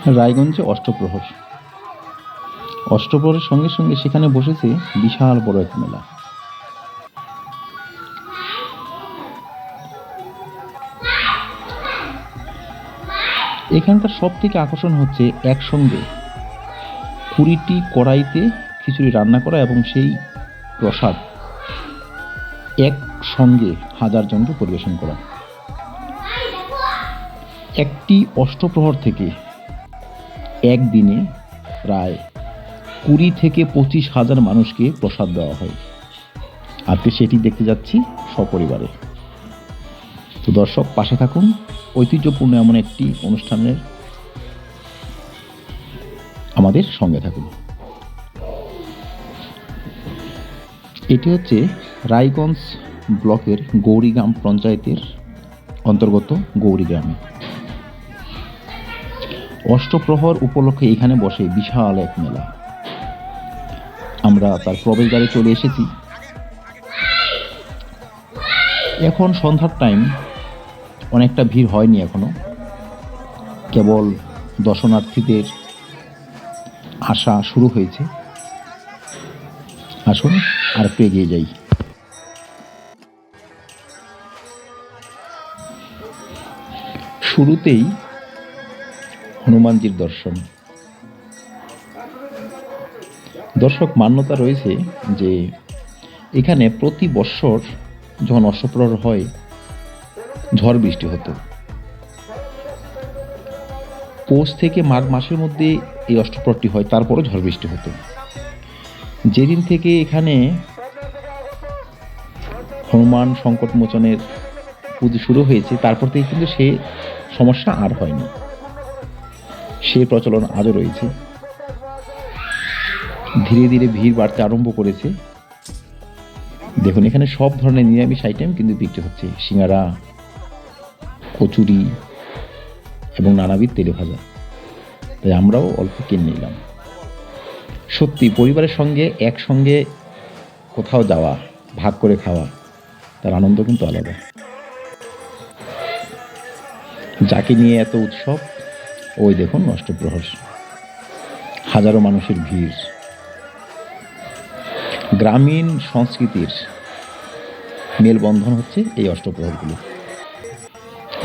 রায়গঞ্জে অষ্টপ্রহর। অষ্টপ্রহরের সঙ্গে সঙ্গে সেখানে বসেছে বিশাল বড় এক মেলা। এখানকার সব থেকে আকর্ষণ হচ্ছে একসঙ্গে 20টি কড়াইতে খিচুড়ি রান্না করা এবং সেই প্রসাদ একসঙ্গে 1000 জনকে পরিবেশন করা। একটি অষ্টপ্রহর থেকে একদিনে প্রায় 20 থেকে 25,000 মানুষকে প্রসাদ দেওয়া হয়। আজকে সেটি দেখতে যাচ্ছি সপরিবারে। তো দর্শক, পাশে থাকুন, ঐতিহ্যপূর্ণ এমন একটি অনুষ্ঠানের আমাদের সঙ্গে থাকুন। এটি হচ্ছে রায়গঞ্জ ব্লকের গৌরীগ্রাম পঞ্চায়েতের অন্তর্গত গৌরীগ্রামে। অষ্টপ্রহর উপলক্ষে এখানে বসে বিশাল এক মেলা। আমরা তার প্রবেশদ্বারে চলে এসেছি। এখন সন্ধ্যার টাইম, অনেকটা ভিড় হয়নি এখনো, কেবল দর্শনার্থীদের আসা শুরু হয়েছে। আসুন আর একটু এগিয়ে যাই। শুরুতেই হনুমানজির দর্শন। দর্শক, মান্যতা রয়েছে যে এখানে প্রতি বৎসর যখন অষ্টপ্রহর হয় ঝড় বৃষ্টি হতো। পৌষ থেকে মাঘ মাসের মধ্যে এই অষ্টপ্রহরটি হয়, তারপরও ঝড় বৃষ্টি হতো। যেদিন থেকে এখানে হনুমান সংকট মোচনের পুজো শুরু হয়েছে, তারপর থেকে কিন্তু সে সমস্যা আর হয়নি। সে প্রচলন আজও রয়েছে। ধীরে ধীরে ভিড় বাড়তে আরম্ভ করেছে। দেখুন, এখানে সব ধরনের নিরামিষ আইটেম কিন্তু বিক্রি হচ্ছে। সিঙ্গারা, কচুরি এবং নানাবিধ তেলে ভাজা। তাই আমরাও অল্প কিনে নিলাম। সত্যি পরিবারের সঙ্গে একসঙ্গে কোথাও যাওয়া, ভাগ করে খাওয়া, তার আনন্দ কিন্তু আলাদা। যাকে নিয়ে এত উৎসব, ওই দেখুন অষ্টপ্রহর, হাজারো মানুষের ভিড়। গ্রামীণ সংস্কৃতির মেলবন্ধন হচ্ছে এই অষ্টপ্রহরগুলো।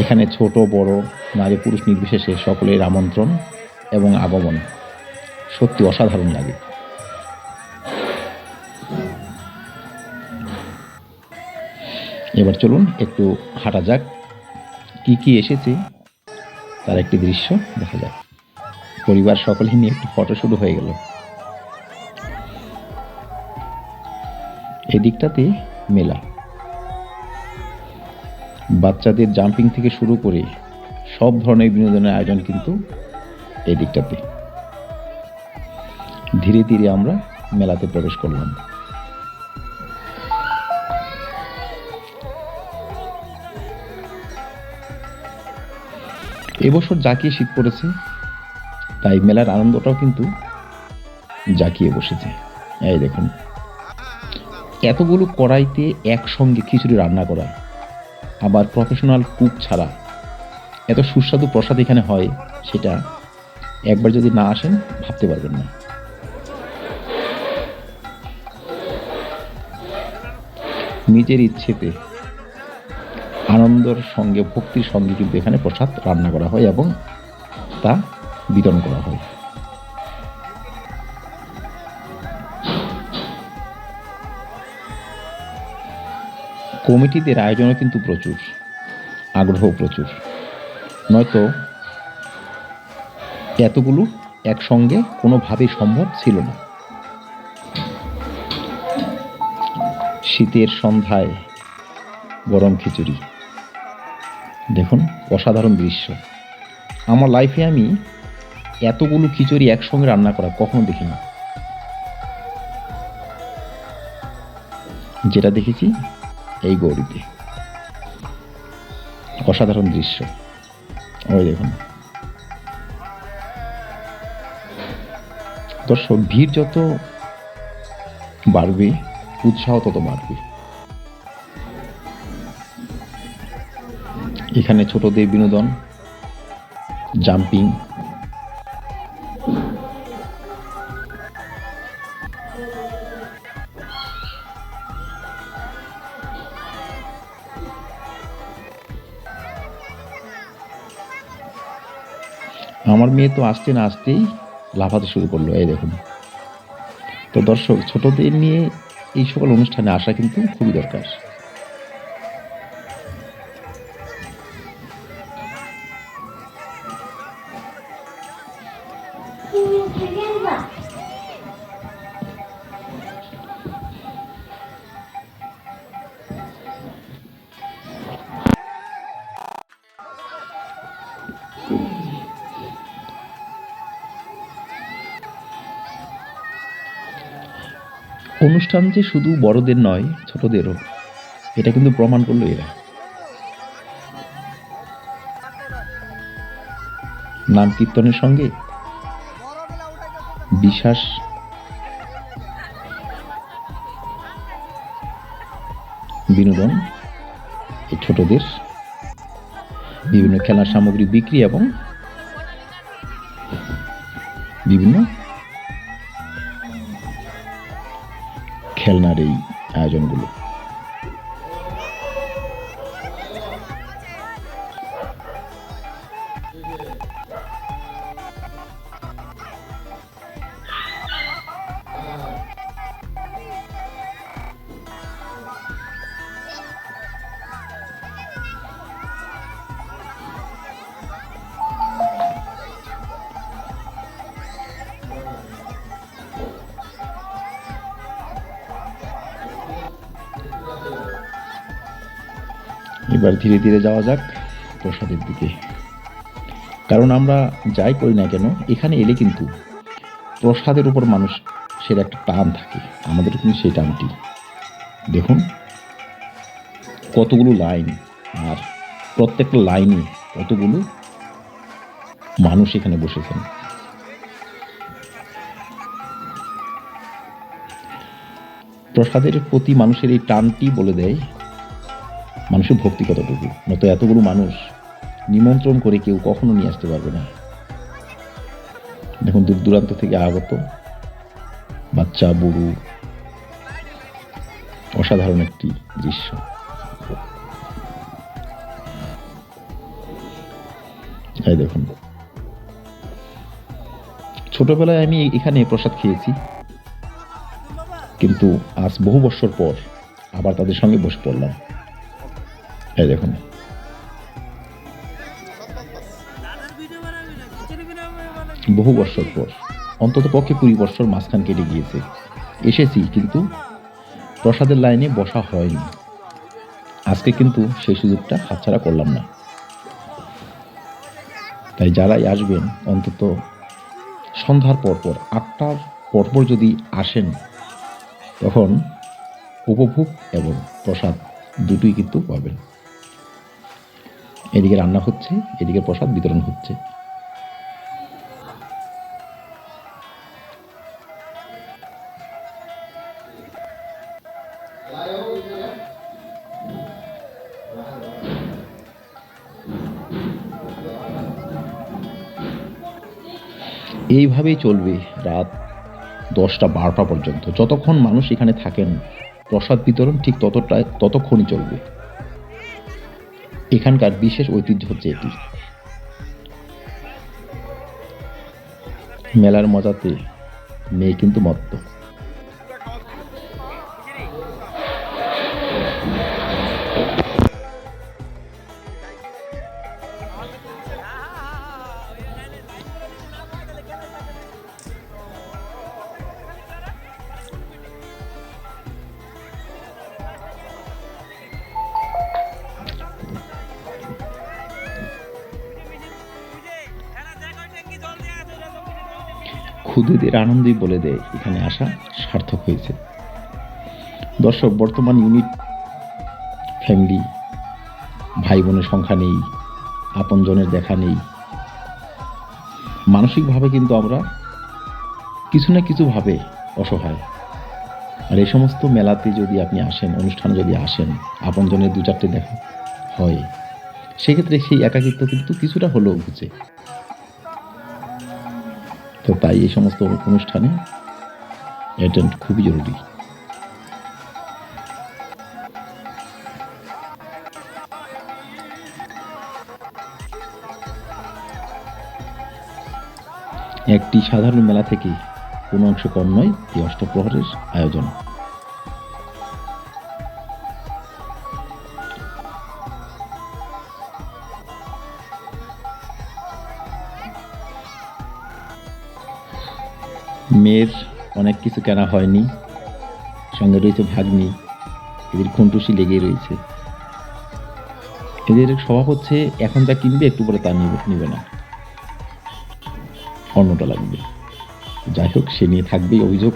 এখানে ছোট বড়, নারী পুরুষ নির্বিশেষে সকলের আমন্ত্রণ এবং আগমন সত্যি অসাধারণ লাগে। এবার চলুন একটু হাঁটা যাক, কি কি এসেছে তার একটি দৃশ্য দেখা যাক। পরিবার সকলে নিয়ে একটু ফটো শুরু হয়ে গেল। এদিকটাতে মেলা, বাচ্চাদের জাম্পিং থেকে শুরু করে সব ধরনের বিনোদনের আয়োজন কিন্তু এই দিকটাতে। ধীরে ধীরে আমরা মেলাতে প্রবেশ করলাম। এবছর জাঁকিয়ে শীত পড়েছে, তাই মেলার আনন্দটাও কিন্তু জাঁকিয়ে বসেছে। এই দেখুন, এতগুলো কড়াইতে একসঙ্গে খিচুড়ি রান্না করা, আবার প্রফেশনাল কুক ছাড়া এত সুস্বাদু প্রসাদ এখানে হয়, সেটা একবার যদি না আসেন ভাবতে পারবেন না। নিজের ইচ্ছেতে আনন্দের সঙ্গে, ভক্তির সঙ্গে কিন্তু এখানে প্রসাদ রান্না করা হয় এবং তা বিতরণ করা হয়। কমিটিদের আয়োজনও কিন্তু প্রচুর, আগ্রহ প্রচুর, নয়তো এতগুলো একসঙ্গে কোনোভাবেই সম্ভব ছিল না। শীতের সন্ধ্যায় গরম খিচুড়ি, দেখুন অসাধারণ দৃশ্য। আমার লাইফে আমি এতগুলো খিচুড়ি একসঙ্গে রান্না করা কখনো দেখিনি। যেটা দেখেছি এই গৌরীতে, অসাধারণ দৃশ্য। ওই দেখুন দর্শক, ভিড় যত বাড়বে উৎসাহ তত বাড়বে। এখানে ছোটদের বিনোদন, জাম্পিং, আমার মেয়ে তো আসতে না আসতেই লাফাতে শুরু করলো, এই দেখুন। তো দর্শক, ছোটদের নিয়ে এই সকল অনুষ্ঠানে আসা কিন্তু খুবই দরকার। অনুষ্ঠান যে শুধু বড়দের নয়, ছোটদেরও, এটা কিন্তু প্রমাণ করলো এরা। নাম কীর্তনের সঙ্গে বিশ্বাস, বিনোদন, এই ছোটদের বিভিন্ন খেলার সামগ্রী বিক্রি এবং বিভিন্ন খেলনার এই আয়োজনগুলো। এবার ধীরে ধীরে যাওয়া যাক প্রসাদের দিকে। কারণ আমরা যাই করি না কেন, এখানে এলে কিন্তু প্রসাদের উপর মানুষের একটা টান থাকে, আমাদের কিন্তু সেই টানটি দেখুন। কতগুলো লাইন, আর প্রত্যেকটা লাইনে কতগুলো মানুষ এখানে বসেছেন। প্রসাদের প্রতি মানুষের এই টানটি বলে দেয় মানুষের ভক্তি কতটুকু। নয়তো এতগুলো মানুষ নিমন্ত্রণ করে কেউ কখনো নিয়ে আসতে পারবে না। দেখুন, দূর দূরান্ত থেকে আগত বাচ্চা বুড়ো, অসাধারণ একটি দৃশ্য। এই দেখুন, ছোটবেলায় আমি এখানে প্রসাদ খেয়েছি, কিন্তু আজ বহু বছর পর আবার তাদের সঙ্গে বসে পড়লাম। এই দেখুন, বহু বছর পর, অন্তত পক্ষে 20 বছর মাঝখান কেটে গিয়েছে, এসেছি, কিন্তু প্রসাদের লাইনে বসা হয়নি। আজকে কিন্তু সেই সুযোগটা হাতছাড়া করলাম না। তাই যারাই আসবেন, অন্তত সন্ধ্যার পরপর 8টার পরপর যদি আসেন, তখন উপভোগ এবং প্রসাদ দুটোই কিন্তু পাবেন। এদিকে রান্না হচ্ছে, এদিকে প্রসাদ বিতরণ হচ্ছে। এইভাবেই চলবে রাত 10টা-12টা পর্যন্ত। যতক্ষণ মানুষ এখানে থাকেন, প্রসাদ বিতরণ ঠিক ততক্ষণই চলবে। এখানকার বিশেষ ঐতিহ্য হচ্ছে এটি। মেলার মজাতে মেয়ে কিন্তু মত্ত। ক্ষুদেদের আনন্দই বলে দেয় এখানে আসা সার্থক হয়েছে। দর্শক, বর্তমান ইউনিট ফ্যামিলি, ভাই বোনের সংখ্যা নেই, আপনজনের দেখা নেই। মানসিকভাবে কিন্তু আমরা কিছু না কিছু ভাবে অসহায়। আর এই সমস্ত মেলাতে যদি আপনি আসেন, অনুষ্ঠানে যদি আসেন, আপনজনের 2-4টে দেখা হয়, সেক্ষেত্রে সেই একাকিত্ব কিন্তু কিছুটা হলেও ঘুচে। তো তাই এই সমস্ত অনুষ্ঠানে অ্যাটেন্ড খুবই জরুরি। একটি সাধারণ মেলা থেকে কোনো অংশ কম নয় এই অষ্টপ্রহরের আয়োজন। মেয়ের অনেক কিছু কেনা হয়নি, সঙ্গে রয়েছে ভাগ্নি, এদের খুনটুসি লেগেই রয়েছে। এদের স্বভাব হচ্ছে এখন যা কিনবে একটু পরে তা নিবে না, অন্যটা লাগবে। যাই হোক, সে নিয়ে থাকবেই অভিযোগ।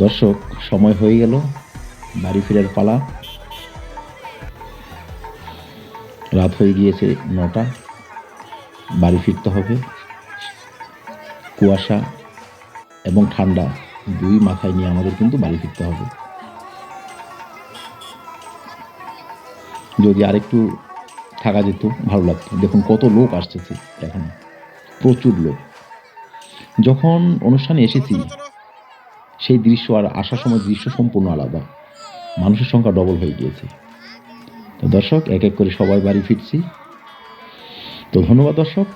দর্শক, সময় হয়ে গেল, বাড়ি ফেরার পালা। রাত হয়ে গিয়েছে 9টা, বাড়ি ফিরতে হবে। কুয়াশা এবং ঠান্ডা দুই মাথায় নিয়ে আমাদের কিন্তু বাড়ি ফিরতে হবে। যদি আরেকটু থাকা যেত ভালো লাগতো। দেখুন কত লোক আসতেছে, এখন প্রচুর লোক। যখন অনুষ্ঠানে এসেছি সেই দৃশ্য আর আসার সময় দৃশ্য সম্পূর্ণ আলাদা, মানুষের সংখ্যা ডবল হয়ে গিয়েছে। তো দর্শক, এক এক করে সবাই বাড়ি ফিরছি। তো ধন্যবাদ দর্শক,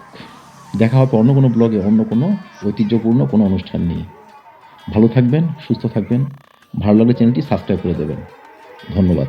দেখা হবে অন্য কোনো ব্লগে, অন্য কোনো ঐতিহ্যপূর্ণ কোনো অনুষ্ঠান নিয়ে। ভালো থাকবেন, সুস্থ থাকবেন। ভালো লাগলে চ্যানেলটি সাবস্ক্রাইব করে দেবেন। ধন্যবাদ।